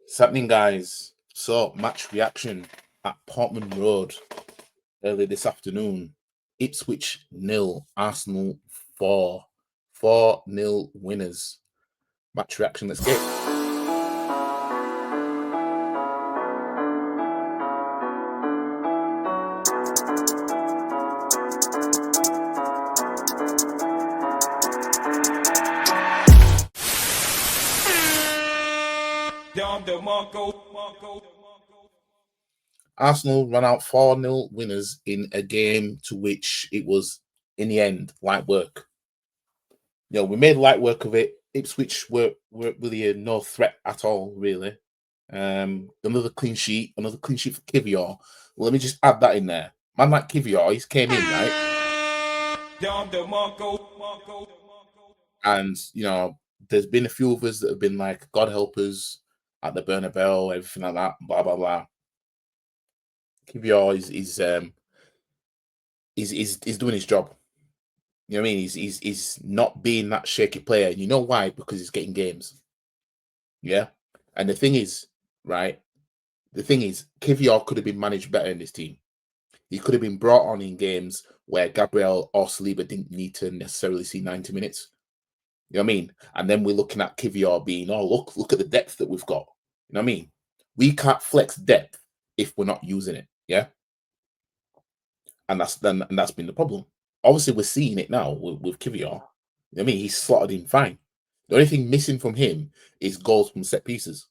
What's happening, guys? So, match reaction at Portman Road early this afternoon. Ipswich 0, Arsenal 4. 4-0 winners. Match reaction, let's get it. Arsenal run out 4-0 winners in a game to which it was, in the end, light work. We made light work of it. Ipswich were really no threat at all, really. Another clean sheet for Kivior. Well, let me just add that in there. Man like Kivior, he's came in, right? And, there's been a few of us that have been like, God help us at the Bernabeu, everything like that, blah, blah, blah. Kivior is doing his job. You know what I mean? He's not being that shaky player. And you know why? Because he's getting games. Yeah. And the thing is, right? The thing is, Kivior could have been managed better in this team. He could have been brought on in games where Gabriel or Saliba didn't need to necessarily see 90 minutes. You know what I mean? And then we're looking at Kivior being, oh, look at the depth that we've got. You know what I mean? We can't flex depth if we're not using it. Yeah. And that's been the problem. Obviously, we're seeing it now with Kivior. You know what I mean? He's slotted in fine. The only thing missing from him is goals from set pieces.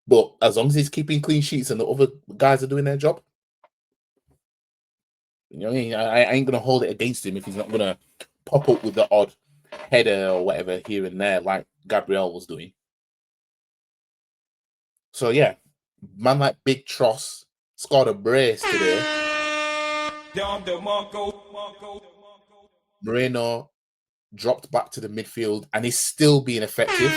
But as long as he's keeping clean sheets and the other guys are doing their job, you know what I mean? I ain't going to hold it against him if he's not going to pop up with the odd header or whatever here and there like Gabriel was doing. So, yeah, man like Big Tross scored a brace today. Moreno dropped back to the midfield and is still being effective.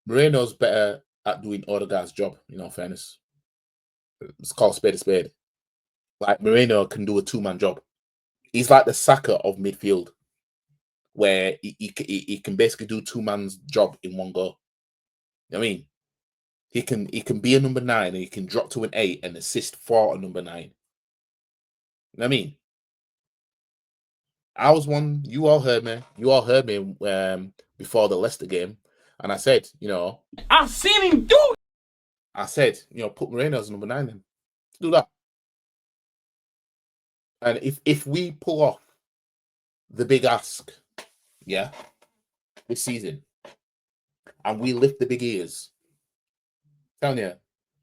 Moreno's better at doing Odegaard's job, in all fairness. It's called spade a spade. Like, Moreno can do a two-man job. He's like the Saka of midfield, where he can basically do two man's job in one go. You know what I mean? He can be a number 9 and he can drop to an 8 and assist for a number 9. You know what I mean? I was one. You all heard me. Before the Leicester game, and I said, I've seen him do it. I said, put Moreno as number 9 then. Do that. And if we pull off the big ask, yeah, this season, and we lift the big ears, I'm telling you,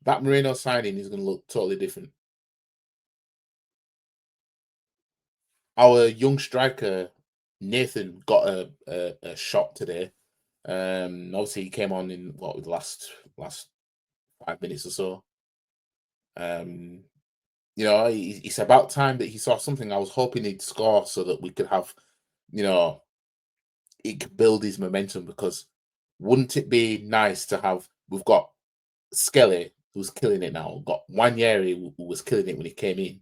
that Moreno signing is going to look totally different. Our young striker Nathan got a shot today. Obviously he came on in the last 5 minutes or so. It's about time that he saw something. I was hoping he'd score so that we could have, it could build his momentum, because wouldn't it be nice to have, we've got Skelly, who's killing it now, we've got Wanyeri, who was killing it when he came in.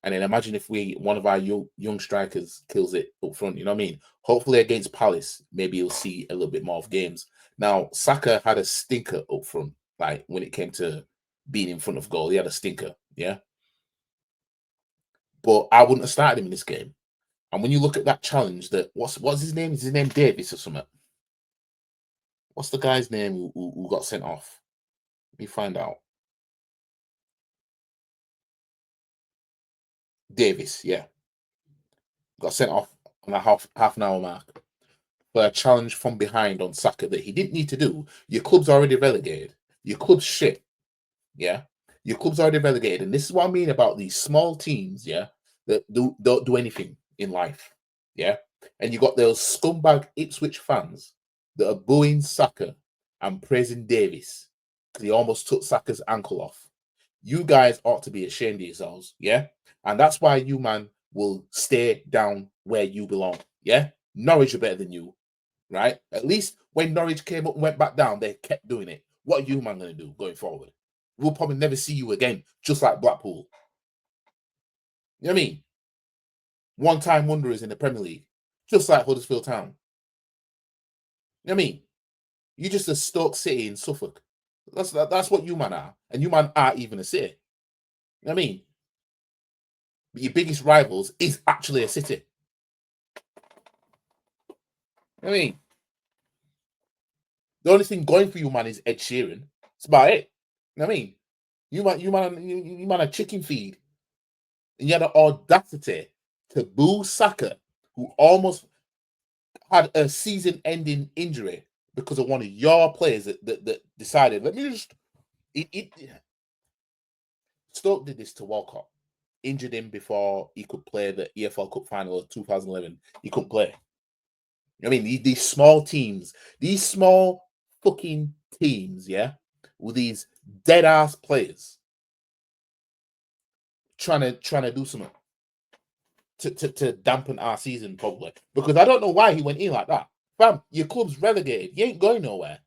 And then imagine if one of our young strikers kills it up front, you know what I mean? Hopefully against Palace, maybe you'll see a little bit more of games. Now, Saka had a stinker up front, like when it came to being in front of goal, he had a stinker, yeah? But I wouldn't have started him in this game. And when you look at that challenge, what's his name? Is his name Davis or something? What's the guy's name who got sent off? Let me find out. Davis, yeah. Got sent off on a half an hour mark for a challenge from behind on Saka that he didn't need to do. Your club's already relegated. Your club's shit. Yeah. Your club's already relegated. And this is what I mean about these small teams, yeah, that don't do anything in life. Yeah. And you got those scumbag Ipswich fans that are booing Saka and praising Davis because he almost took Saka's ankle off. You guys ought to be ashamed of yourselves, yeah? And that's why you, man, will stay down where you belong, yeah? Norwich are better than you, right? At least when Norwich came up and went back down, they kept doing it. What are you, man, going to do going forward? We'll probably never see you again, just like Blackpool. You know what I mean? One-time wonders in the Premier League, just like Huddersfield Town. I mean, you just a Stoke City in Suffolk. That's what you man are, and you man aren't even a city. I mean, but your biggest rivals is actually a city. I mean, the only thing going for you man is Ed Sheeran. That's about it. I mean, you man a chicken feed, and you had the audacity to boo Saka, who almost had a season-ending injury because of one of your players that decided, let me just. Stoke did this to Walcott, injured him before he could play the EFL Cup final of 2011. He couldn't play. I mean, these small teams, these small fucking teams, yeah, with these dead ass players trying to do something to dampen our season, probably. Because I don't know why he went in like that. Fam, your club's relegated. You ain't going nowhere.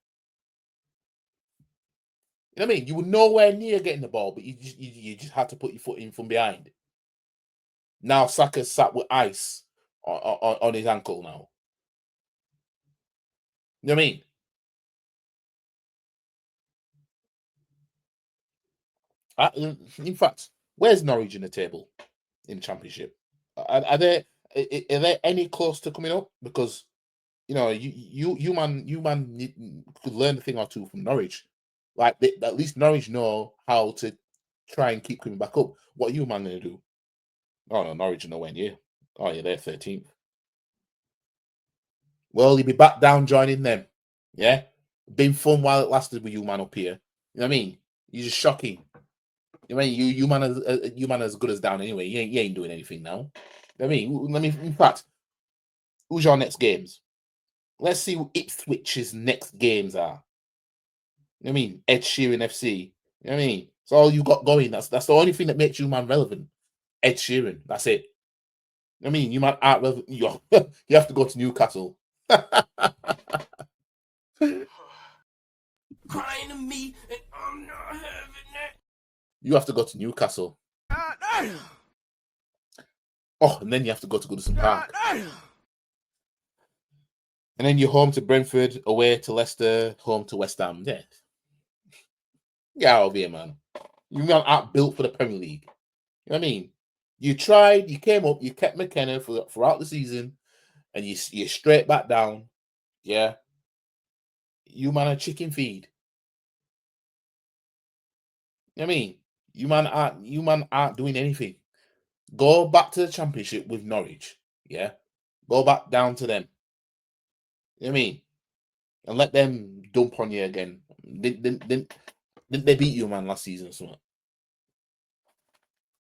You know what I mean? You were nowhere near getting the ball, but you just had to put your foot in from behind. Now Saka's sat with ice on his ankle now. You know what I mean? In fact, where's Norwich in the table in the Championship? Are there any close to coming up? Because you know you man could learn a thing or two from Norwich. Like at least Norwich know how to try and keep coming back up. What are you man gonna do? Oh no, Norwich are nowhere near. Oh yeah, they're 13th. Well, you'll be back down joining them. Yeah, been fun while it lasted with you man up here. You know what I mean? You're just shocking. I mean, you man as good as down anyway. You ain't doing anything now. I mean, in fact, who's your next games? Let's see who Ipswich's next games are. You know what I mean, Ed Sheeran FC. You know what I mean, it's all you got going. That's the only thing that makes you man relevant. Ed Sheeran. That's it. I mean, you man aren't relevant. You have to go to Newcastle. Crying to me, and I'm not having it. You have to go to Newcastle. Oh, and then you have to go to Goodison Park. And then you're home to Brentford, away to Leicester, home to West Ham. Yeah. Get out of here, man. You man aren't built for the Premier League. You know what I mean? You tried, you came up, you kept McKenna throughout the season, and you're straight back down. Yeah. You man a chicken feed. You know what I mean? You man aren't doing anything. Go back to the Championship with Norwich. Yeah. Go back down to them. You know what I mean? And let them dump on you again. Didn't they beat you, man, last season or something?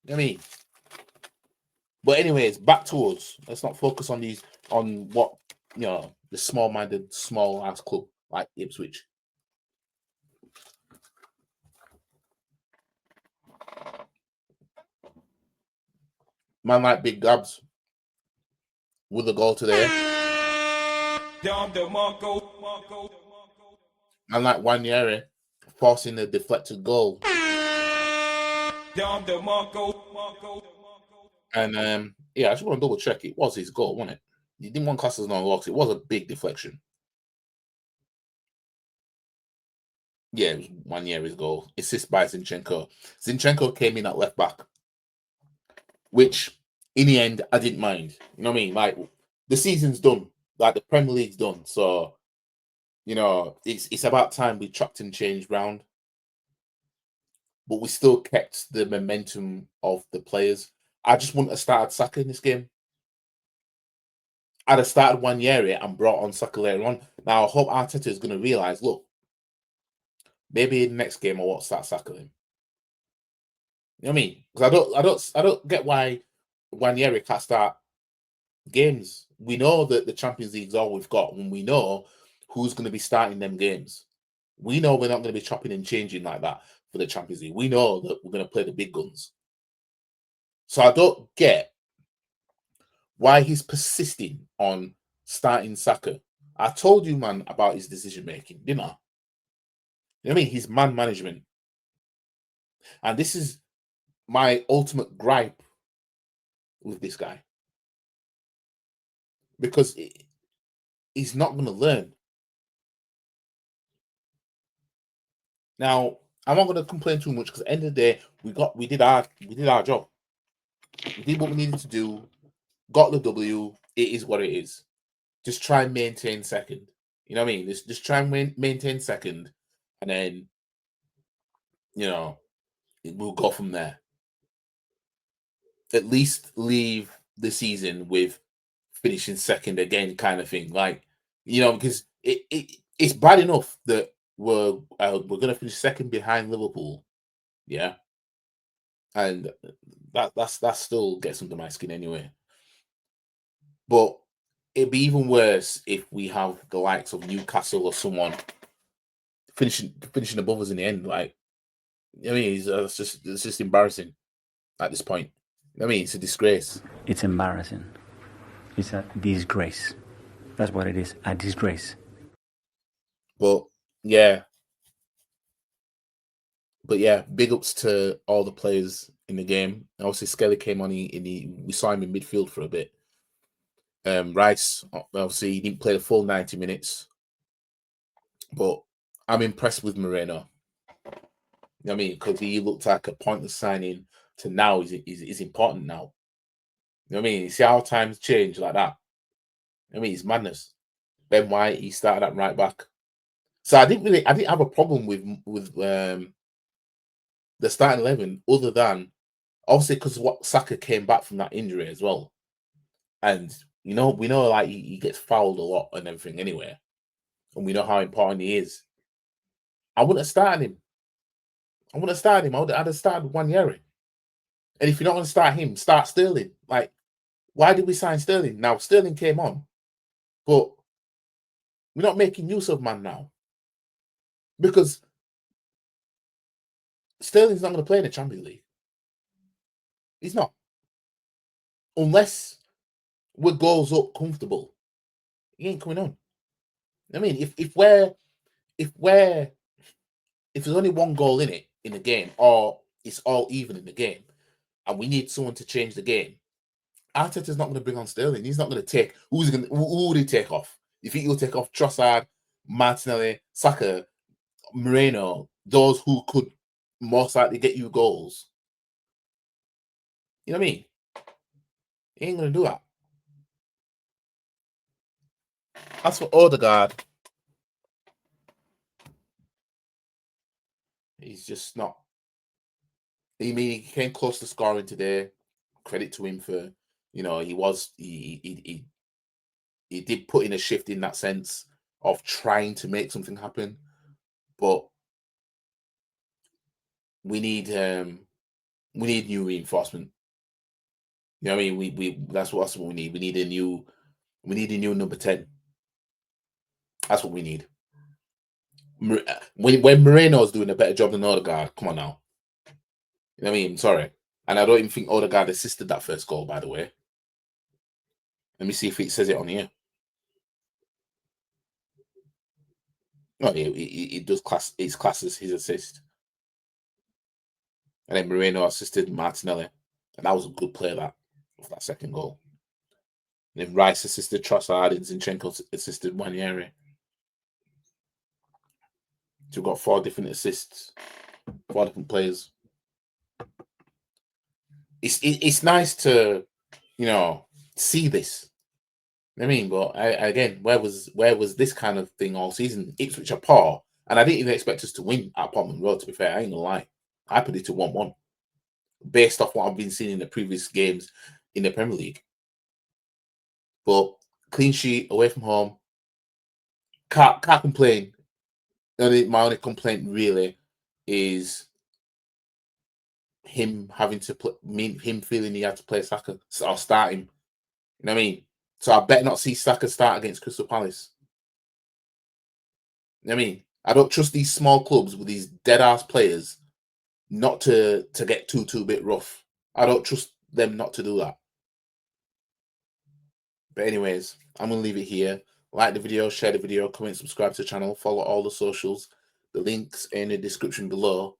You know what I mean? But anyways, back to us. Let's not focus on what the small-minded, small-ass club like Ipswich. Man like Big Gabs with a goal today. Man like Wanyere forcing a deflected goal. And yeah, I just want to double check. It was his goal, wasn't it? He didn't want class as no locks. It was a big deflection. Yeah, it was Wanyere's goal. Assist by Zinchenko. Zinchenko came in at left back, which in the end I didn't mind. You know what I mean? Like the season's done. Like the Premier League's done. So it's about time we chopped and changed round. But we still kept the momentum of the players. I just wouldn't have started Saka in this game. I'd have started Wanyere and brought on Saka later on. Now I hope Arteta is going to realise, look, maybe in the next game I won't start Saka him. You know what I mean? Because I don't get why Wanyere can't start games. We know that the Champions League is all we've got, and we know who's going to be starting them games. We know we're not going to be chopping and changing like that for the Champions League. We know that we're going to play the big guns. So I don't get why he's persisting on starting Saka. I told you, man, about his decision making, didn't I? You know what I mean? His man management. And this is my ultimate gripe with this guy. Because he's not going to learn. Now, I'm not going to complain too much because at the end of the day, we did our job. We did what we needed to do. Got the W. It is what it is. Just try and maintain second. You know what I mean? Just try and maintain second, and then we'll go from there. At least leave the season with finishing second again, kind of thing. Like, because it's bad enough that we're gonna finish second behind Liverpool, yeah, and that still gets under my skin anyway. But it'd be even worse if we have the likes of Newcastle or someone finishing above us in the end. Like, I mean, it's just embarrassing at this point. I mean, it's a disgrace. It's embarrassing. It's a disgrace. That's what it is, a disgrace. But yeah, big ups to all the players in the game. Obviously, Skelly came on. We saw him in midfield for a bit. Rice, obviously, he didn't play the full 90 minutes, but I'm impressed with Moreno. You know what I mean? Because he looked like a pointless signing to now is important now. You know what I mean? You see how times change like that. I mean, it's madness. Ben White, he started at right back. So I didn't have a problem with the starting 11, other than obviously because what Saka came back from that injury as well, and we know like he gets fouled a lot and everything anyway, and we know how important he is. I wouldn't have started him. I'd have started Wanyeri. And if you're not going to start him, start Sterling. Like, why did we sign Sterling? Now Sterling came on, but we're not making use of man now because Sterling's not going to play in the Champions League. He's not, unless we're goals up comfortable. He ain't coming on. I mean, if there's only one goal in it in the game, or it's all even in the game, and we need someone to change the game, Arteta's not going to bring on Sterling. He's not going to take. Who would he take off? You think he'll take off Trossard, Martinelli, Saka, Moreno, those who could most likely get you goals? You know what I mean? He ain't going to do that. As for Odegaard, he's just not. I mean, he came close to scoring today. Credit to him for, he did put in a shift in that sense of trying to make something happen, but we need new reinforcement. You know what I mean? We that's what we need. We need a new number 10. That's what we need. When Moreno's doing a better job than Odegaard, come on now. You know what I mean? Sorry. And I don't even think Odegaard assisted that first goal, by the way. Let me see if it says it on here. Oh, yeah, it does class. It's classed as his assist. And then Moreno assisted Martinelli, and that was a good play that second goal. And then Rice assisted Trossard, and Zinchenko assisted Wanyeri. So we've got 4 different assists, 4 different players. It's nice to see this. I mean, but again, where was this kind of thing all season? Ipswich are poor, and I didn't even expect us to win at Portman Road. To be fair, I ain't gonna lie, I put it to 1-1 based off what I've been seeing in the previous games in the Premier League. But clean sheet away from home, can't complain. My only complaint really is him having to him feeling he had to play Saka or start him. You know what I mean? So I better not see Saka start against Crystal Palace. You know what I mean? I don't trust these small clubs with these dead ass players not to get too bit rough. I don't trust them not to do that. But anyways, I'm gonna leave it here. Like the video, share the video, comment, subscribe to the channel, follow all the socials. The links in the description below.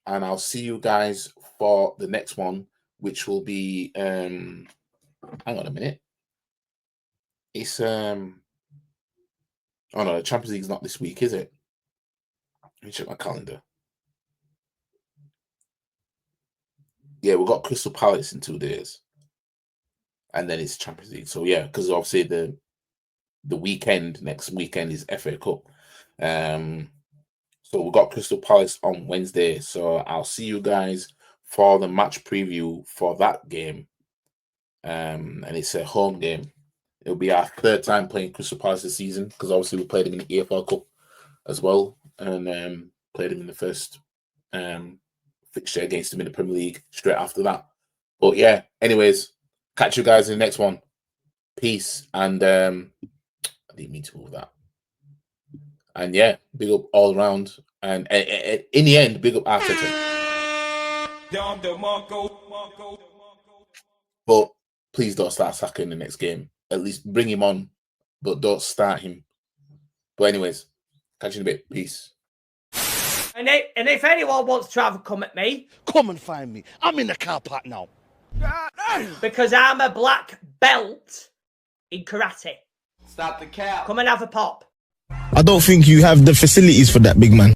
And I'll see you guys for the next one, which will be hang on a minute. It's oh no, the Champions League's not this week, is it? Let me check my calendar. yeah, we've got Crystal Palace in 2 days. And then it's Champions League. So yeah, because obviously next weekend is FA Cup. So we've got Crystal Palace on Wednesday. So I'll see you guys for the match preview for that game. And it's a home game. It'll be our 3rd time playing Crystal Palace this season, because obviously we played them in the EFL Cup as well, and played them in the first fixture against them in the Premier League straight after that. But yeah, anyways, catch you guys in the next one. Peace. And I didn't mean to move that. And yeah, big up all around. And in the end, big up Arteta. But please don't start Saka in the next game. At least bring him on, but don't start him. But anyways, catch you in a bit. Peace. And if anyone wants to have a come at me, come and find me. I'm in the car park now. Because I'm a black belt in karate. Stop the cap. Come and have a pop. I don't think you have the facilities for that, big man.